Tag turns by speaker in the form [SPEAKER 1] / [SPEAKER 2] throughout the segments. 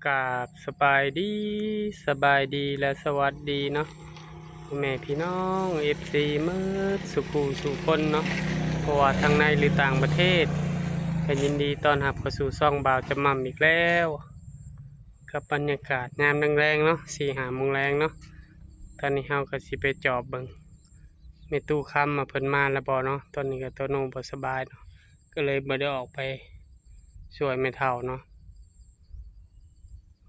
[SPEAKER 1] กราบสบายดีและสวัสดีเนาะแม่พี่น้องFCมืดสุขูสุคนเนาะเพราะว่าทางในหรือต่างประเทศก็ยินดีต้อนรับเข้าสู่ซ่องบ่าวจะมั่มอีกแล้วกับบรรยากาศงามแรงๆเนาะ4-5 โมงแรงเนาะตอนนี้เฮาก็สิไปจอบเบิ่งในตู้ค้ำมาเพิ่นมาแล้วบ่เนาะตอนนี้ก็ตัวโนบ่สบายเนาะก็เลยบ่ได้ออกไปช่วยแม่เฒ่าเนาะ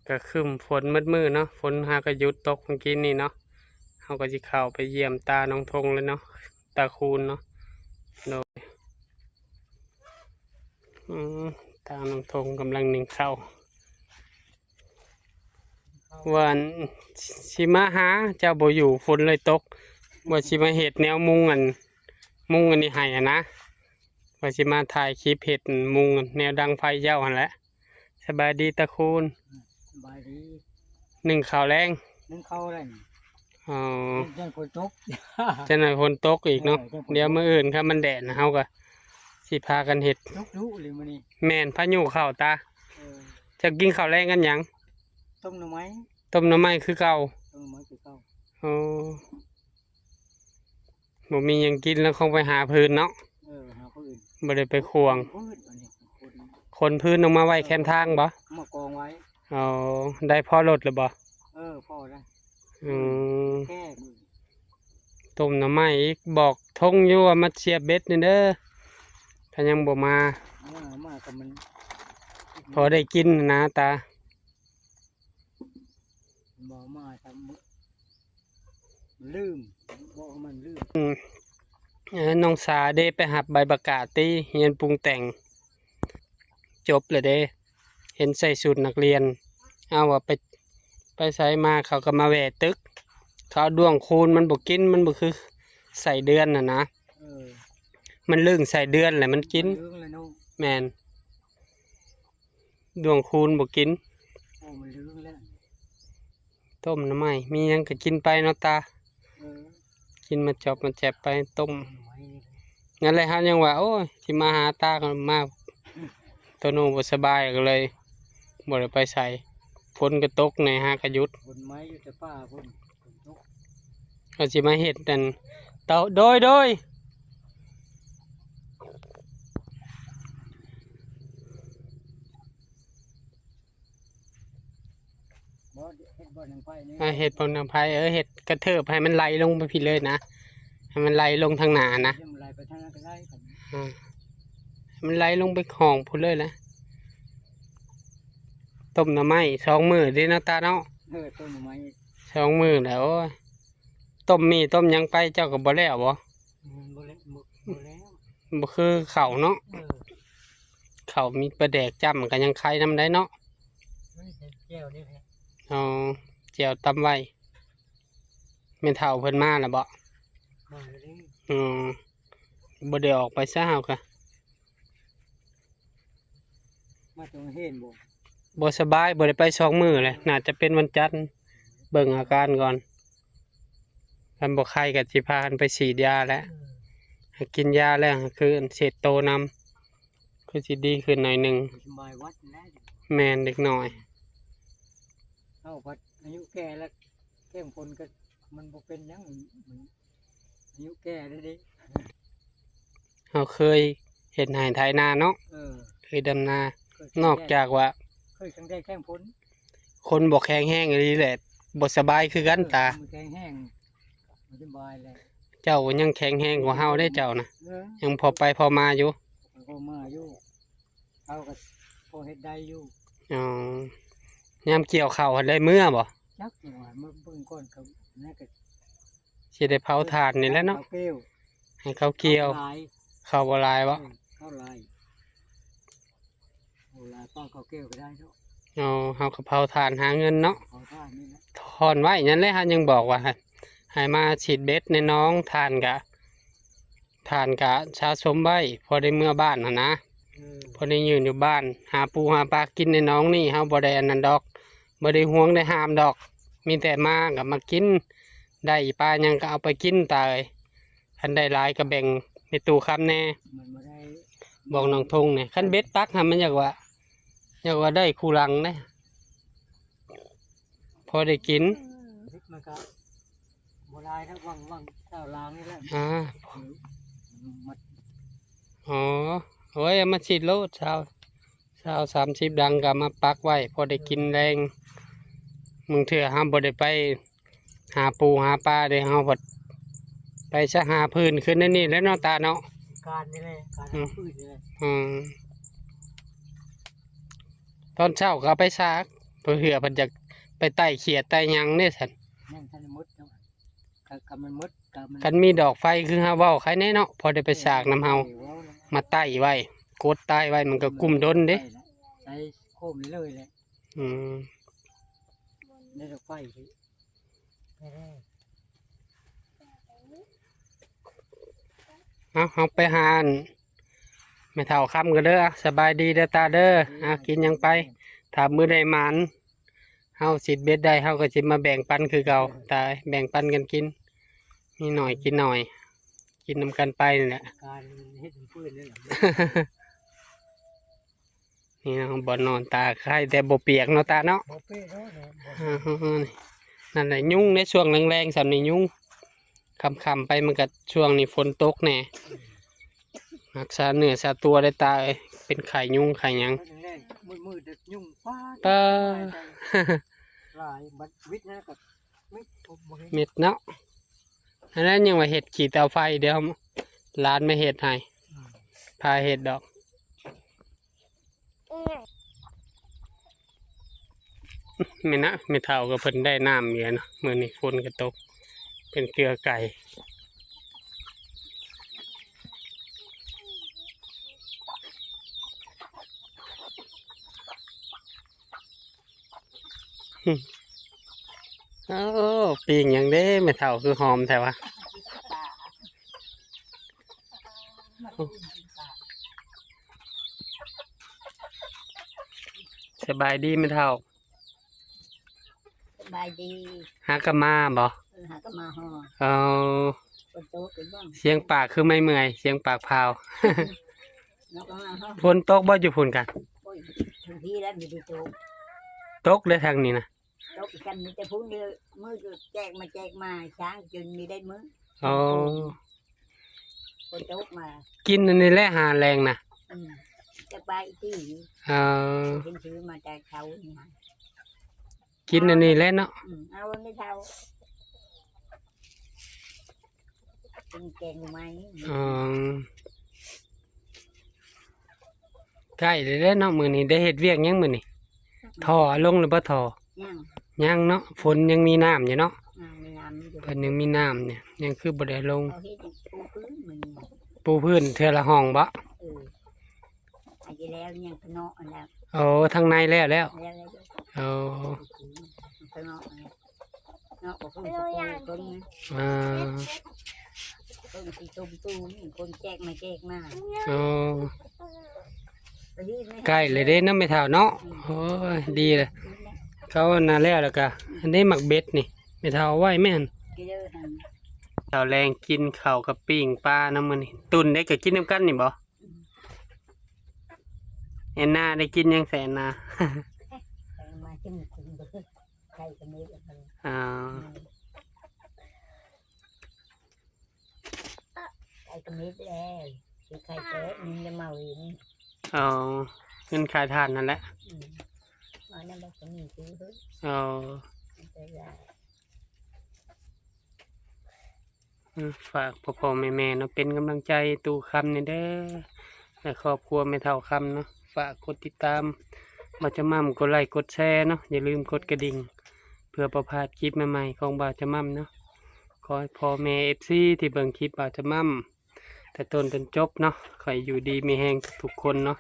[SPEAKER 1] ก็ครึ้มฝนมืดๆเนาะฝนหากระยุดตกเมื่อกี้นี่เนาะเฮาก็สิเข้าไปเยี่ยมตาน้องทงเลยเนาะตาคูณเนาะโดยตาน้องทงกำลังนึ่งข้าววันสิมาหาเจ้าบ่อยู่ฝนเลยตกว่าสิมาเฮ็ดแนวมุงอันนี้ให้อะนะว่าสิมาถ่ายคลิปเฮ็ดมุงแนวดังไฟเจ้าหั่นแหละสบายดีตาคูณ
[SPEAKER 2] สบายดี
[SPEAKER 1] นึ่งข้าวแรง
[SPEAKER 2] นึ่งข้าวแรง
[SPEAKER 1] อ๋อ
[SPEAKER 2] จังฝนตก
[SPEAKER 1] จะหน่อยฝนตกอีกเนาะเดี๋ยวมื้ออื่นครับมันแดดนะเฮาก็สิพากันเฮ็ด
[SPEAKER 2] ตกดุเลยมื้อนี้
[SPEAKER 1] แม่นพายุเข้าตาจะกินข้าวแรงกันหยัง
[SPEAKER 2] ต้มหน่อไม้
[SPEAKER 1] คือเก่า
[SPEAKER 2] ต้มหน่อไม้คือเก่า
[SPEAKER 1] โอ้บ่มีหยังกินแล้วคงไปหาพื้นเนาะ
[SPEAKER 2] หาพื้น
[SPEAKER 1] บ่ได้ไปควงคนพื้นออกมาไว้แคมทางบ่
[SPEAKER 2] มากองไว้
[SPEAKER 1] อ๋อได้พอรถหรือบ่
[SPEAKER 2] พอได้แค่มือ
[SPEAKER 1] ต้มหน่อไม้อีกบอกทงอยู่ว่ามาเสียบเบ็ดนี่เด้อถ้ายังบ่มา
[SPEAKER 2] กับมัน
[SPEAKER 1] พอได้กินนะตา
[SPEAKER 2] บ่มาทำลืมบอกมันลืม
[SPEAKER 1] น้องสาเด้ไปหับใบประกาศตีเรียนปรุงแต่งจบเลยเด้เห็นใส่สูตรนักเรียนเอาว่าไปใส่มาเขาก็มาแหวะตึกเขาด้วงคูณมันบ่กินมันบ่คือใส่เดือนนะมันลึงใส่เดือนแหละมันกินแมนด้วงคูณบ่กินต้มน้ำไม้มียังก็กินไปเนาะตากินมาจอบมาแจบไปต้มงั้นเลยฮะยังว่าโอ้ยที่มาหาตากันมากตัวโน้บ่สบายก็เลยบ่ได้ไปใส่ฝนก็ตกในหากระยุด
[SPEAKER 2] ฝนไม้อยู่แต่ป่าฝนตก
[SPEAKER 1] ก็สิมาเฮ็ดนั่นเตาโดยเฮ็ดบนน้ำไผ่เฮ็ดกระเทิบให้มันไหลลงไปผิดเลยนะให้มันไหลลงทางหนานะมันไหลลงไปห้องพุ่นเลยนะต้มหน่อไม้2 มื้อดินะตาเนาะ
[SPEAKER 2] ต้มหน่อไม้
[SPEAKER 1] 2 มื้อแล้วต้มมีต้มยังไปเจ้าก็บ่แล้วบ่บ่คือข้าวเนาะข้าวมีปลาแดกจ้ำก็ยังไข่น้ำได้เนาะอ๋อเจียวตำไว้แม่เฒ่าเพิ่นมาแล้วบ่บ่ได้ออกไปซะเฮาค่ะ
[SPEAKER 2] มาตรงเห็น
[SPEAKER 1] บ่สบายบ่ได้ไป2 มื้อเลยน่าจะเป็นวันจันทร์เบิ่งอาการก่อนคันบ่ไข้ก็สิพากันไปฉีดยาแล้วกินยาแล้วคือเศษโตนำคือสิดีขึ้นหน่อยนึงแม่นเด็กน้อย
[SPEAKER 2] พัดอายุแก่แล้วแก้มคนก็มันบ่เป็นยังอายุแก่ได้ดิ
[SPEAKER 1] เราเคยเห็นหายไถนาเนาะเคยดำนานอกจากว่า
[SPEAKER 2] เคยแข้งพ้น
[SPEAKER 1] คนบอกแข็งแห้งอะไรแหละบทสบายคือกันตา
[SPEAKER 2] แข็งแห้งสบายเลย
[SPEAKER 1] เจ้ายังแข็งแห้งกว่าเฮาได้เจ้านะยังพอไปพอมาอยู่
[SPEAKER 2] เอาก็พอเฮ็ดได้อยู่
[SPEAKER 1] ยามเกี่ยวข้าวได้เมื่อบ่
[SPEAKER 2] จักว่าเบิ่งก่อนเขานั่นก็
[SPEAKER 1] สิได้เผาถ่านนี่แหละเนาะให้เขาเกี่ยวข้าวบ่ลายบ่
[SPEAKER 2] ข้าวลายป้อนข้าวเกี่ยวก็ได้เนาะ
[SPEAKER 1] เฮาก็เผาถ่านหาเงินเนาะถอนไว้นั่นแหละฮะยังบอกว่าให้มาฉีดเบ็ดในน้องถ่านกะสะสมไว้พอได้เมื่อบ้านนะพอได้ยืนอยู่บ้านหาปูหาปลากินในน้องนี่เฮาบ่ได้อันนั้นดอกบ่ได้ห่วงได้ห้ามดอกมีแต่มากับมากินได้ปลายังก็เอาไปกินตายคันได้หลายก็แบ่งในตู้ค้ำแน่บอกน้องทงเนี่ยคันเบ็ดปักมันอยากว่าได้คู่หลังนะ อได้กิน
[SPEAKER 2] พริกมันก็โบราณนะว่างเจ้าล้างนี่แหละ
[SPEAKER 1] อ่า
[SPEAKER 2] มัด
[SPEAKER 1] อ๋อโอ้ยเอามาฉีดโลด30ดังก็มาปักไว้พอได้กินแรงมึงเถื่อห้ามบ่ได้ไปหาปูหาปลาเด้เฮาบ่ไปซะหาพื้นขึ้นนั่นนี่แล้วเนาะตาเนาะ
[SPEAKER 2] การนี่แหละการทำพืชนี่แหละ
[SPEAKER 1] อืมตอนเช้าก็เอาไปซากเพื่อเหือเพิ่นจะไปไต่เขียดไต่หยังนี่ซั่น
[SPEAKER 2] นั่นท่านมดเนาะกับมันมดกับมัน
[SPEAKER 1] คันมีดอกไฟคือเฮาเว้าใครแน่เนาะพอได้ไปซากน้ำเฮามาไต่ไว้กดไต่ไว้มันก็กุ้มดนเด้
[SPEAKER 2] ใส่โคมเลยแหละ
[SPEAKER 1] อืม
[SPEAKER 2] ในดอกไฟที่ไม่ได้
[SPEAKER 1] เอาไปหาอันไม่เท่าคำกันเด้อสบายดีเด้อตาเด้อกินหยังไปถ้ามื้อใดหมานเฮาสิเบ็ดได้เฮาก็สิมาแบ่งปันคือเก่าตายแบ่งปันกันกินมีหน่อยกินหน่อย กินนำกันไปนี่แหละ
[SPEAKER 2] การเฮ็ดเป็นพืชนี่แหละ
[SPEAKER 1] นี่เนาะบ่นอนตาไข่แต่บ่เปียกเนาะตาเนาะ
[SPEAKER 2] บ่เป้เนาะเนี่ยบ่
[SPEAKER 1] นี่นั่นแหละยุ่งในช่วงแรงๆสำนี่ยุ่งค่ำๆไปมันก็ช่วงนี้ฝนตกแน่รักษาเนื้อษาตัวได้ตาเอ้ยเป็นไข่ยุ่งไข่หยัง
[SPEAKER 2] แรกมืดๆยุ่งป้า
[SPEAKER 1] ป้า
[SPEAKER 2] หลายบัดวิทย์นะกับไม่ผมบ่เห็น
[SPEAKER 1] เม็ดเนาะอันนั้นยังว่าเห็ดขี่เตาไฟเดี๋ยวร้านไม่เห็ดให้พาเห็ดดอกไม่นะไม่เท่ากับเพิ่นได้น้ำเยอะเนาะมื้อนี้ฝนก็ตกเป็นเกลือไก่โอ้ปีงอย่างเด้ไม่เท่าคือหอมแต่ว่าสบายดีไม่เท่า
[SPEAKER 3] สบายดี
[SPEAKER 1] หากะมาบ่
[SPEAKER 3] หาก็มาห่อ
[SPEAKER 1] เอา
[SPEAKER 3] คนโตเป็นบ้าง
[SPEAKER 1] เสียงปากคือไม่เมื่อยเสียงปากพาว
[SPEAKER 3] แล้วก็มาห่อ
[SPEAKER 1] ฝนตกบ่อยู่พุ่นกัน
[SPEAKER 3] โอ้ยทันทีแล้วมีดีโต
[SPEAKER 1] ตกเลยทางนี้นะ
[SPEAKER 3] โตอีกกันมีแต่พุ่งเดียวมือก็แจกมาช้างจนมีได้มือ
[SPEAKER 1] อ๋อ
[SPEAKER 3] คนโตมา
[SPEAKER 1] กินอันนี้แหละหาแรงนะ
[SPEAKER 3] จะไปที่
[SPEAKER 1] เออ
[SPEAKER 3] เป็นชื่อมาจากเขานี่ฮะ
[SPEAKER 1] กินอันนี้แหละเนาะ
[SPEAKER 3] เอาไม่เท่าเป็นแกงไหม
[SPEAKER 1] อ๋อใกล้เลยเด้อเนาะมื้อนี้ได้เฮ็ดเวียกยังมื้อนี้ท่อลงหรือบ่ท่อ
[SPEAKER 3] ยัง
[SPEAKER 1] ยังเนาะฝนยังมีน้ำอยู่เนาะ
[SPEAKER 3] มีน้ำอยู่
[SPEAKER 1] เพิ่นยังมีน้ำเนี่ยยังคือบ่ได้ลง
[SPEAKER 3] เขาเฮ็ดปูพื้นมัน
[SPEAKER 1] ปูพื้นเทื่อละห้องบ่
[SPEAKER 3] อันที่แล้วยังขนออันนั้น
[SPEAKER 1] โอ้ทางในแล้ว
[SPEAKER 3] แล้ว
[SPEAKER 1] โอ้
[SPEAKER 3] ขนออันนี้เนาะก็คนคน
[SPEAKER 1] อ่า
[SPEAKER 3] คนที่ชมตูนี่คนแจกมา
[SPEAKER 1] โอ้ใกล้เลยเด้เนาะไม่เท่าเนาะโอ้ยดีเลยเขาน่าแล้วก็อันนี้หมักเบ็ดนี่ไม่เท่าเอาไว้แม่นเท่าแรงกินข้าวกับปิ้งปลาน้ำมันนี่ตุนได้ก็กินน้ำกันนี่บ่แอนนาได้กินยังแสนนา
[SPEAKER 3] มาจิ้มคุณเบอร์ใครจะไม่ได้
[SPEAKER 1] อ่า
[SPEAKER 3] ใครจะไม่ได้คือใครเจอมึงจะมาวิน
[SPEAKER 1] เอาเงินขายทานนั่นแหละ
[SPEAKER 3] มานั่นเราจะมีซื้อเฮ้ย
[SPEAKER 1] เอา ฝากพ่อๆแม่ๆเนาะเป็นกำลังใจตู่คำนี่เด้อและครอบครัวไม่เท่าคำเนาะฝากกดติดตามบ่าวจะมั่มกดไลค์กดแชร์เนาะอย่าลืมกดกระดิ่งเพื่อประพลาดคลิปใหม่ๆของบ่าวจะมั่มเนาะขอให้พ่อแม่FCที่เบิ่งคลิปบ่าวจะมั่มแต่ต้นจนจบเนาะขอให้อยู่ดีมีแรงทุกคนเนาะ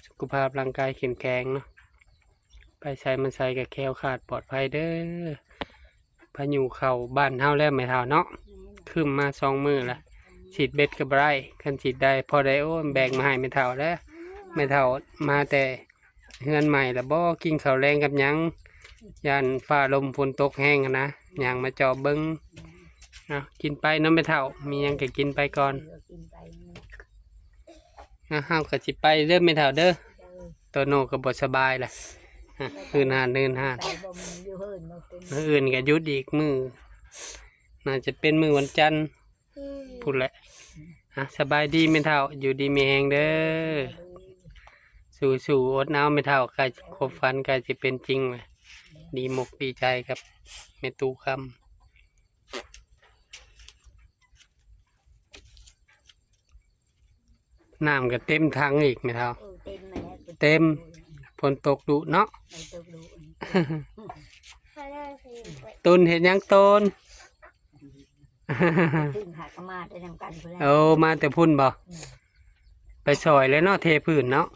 [SPEAKER 1] สุขภาพร่างกายแข็งแรงเนาะไปใส่มันใส่กับแคล้วขาดปลอดภัยเด้อพายุเข้าบ้านเฮาแล้วไม่เท่าเนาะขึ้นมา2 มื้อละฉีดเบ็ดกับไรคันฉีดได้พอได้โอ้แบ่งมาให้ไม่เท่าแล้วไม่เท่ามาแต่เฮือนใหม่แล้วบ่กินข้าวแรงกับหยังย่านฟ้าลมฝนตกแห้งอะนะหยังมาจอบเบิ่งกินไปเน้ำไม่เท่ามีหยังก็กินไปก่อนเฮาก็สิไปเด้อไม่เท่าเด้อโตโน่ก็บ่สบายล่ะ คืนหาดเดินหาด
[SPEAKER 3] ไปบ่มันอยู่เฮิรนบ่เป็น
[SPEAKER 1] มื้ออื่นก็หยุดอีกมือน่าจะเป็นมือวันจันทร์พูดแหละสบายดีไม่เท่าอยู่ดีมีแหงเด้อสู่อดหนาวไม่เท่าใกล้ครบฝันใกล้จะเป็นจริงเลยดีมกดีใจครับแม่ตูคำน้ำก็เต็มถังอีกไม่เท่า
[SPEAKER 3] เต็มแม่
[SPEAKER 1] เต็ม ฝนตกดุเนาะ
[SPEAKER 3] ไปตกดู
[SPEAKER 1] ตุนเห็นยังตุน
[SPEAKER 3] พึ่งหากมาได้นำกันเพื่อน
[SPEAKER 1] เอามาแต่พุ่นบ่ไปซอยแล้วเนาะเทพื้นเนาะ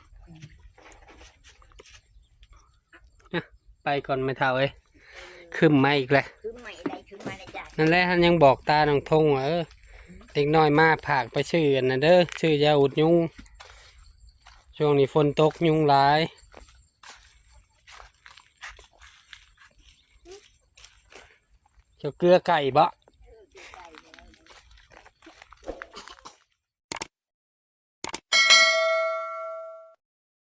[SPEAKER 1] ไปก่อนไม่เท่าเอ้ยขึ้นมาอีกแล้ว
[SPEAKER 3] คือใหม่ได้คือมาในจ่า
[SPEAKER 1] นั่นแหละท่านยังบอกตาน้องทงว่าเด็กน้อยมาผากไปชื่ออันนะเด้อชื่อยาอุดยุงช่วงนี้ฝนตกยุงหลายเจ้าเกลือไก่บ่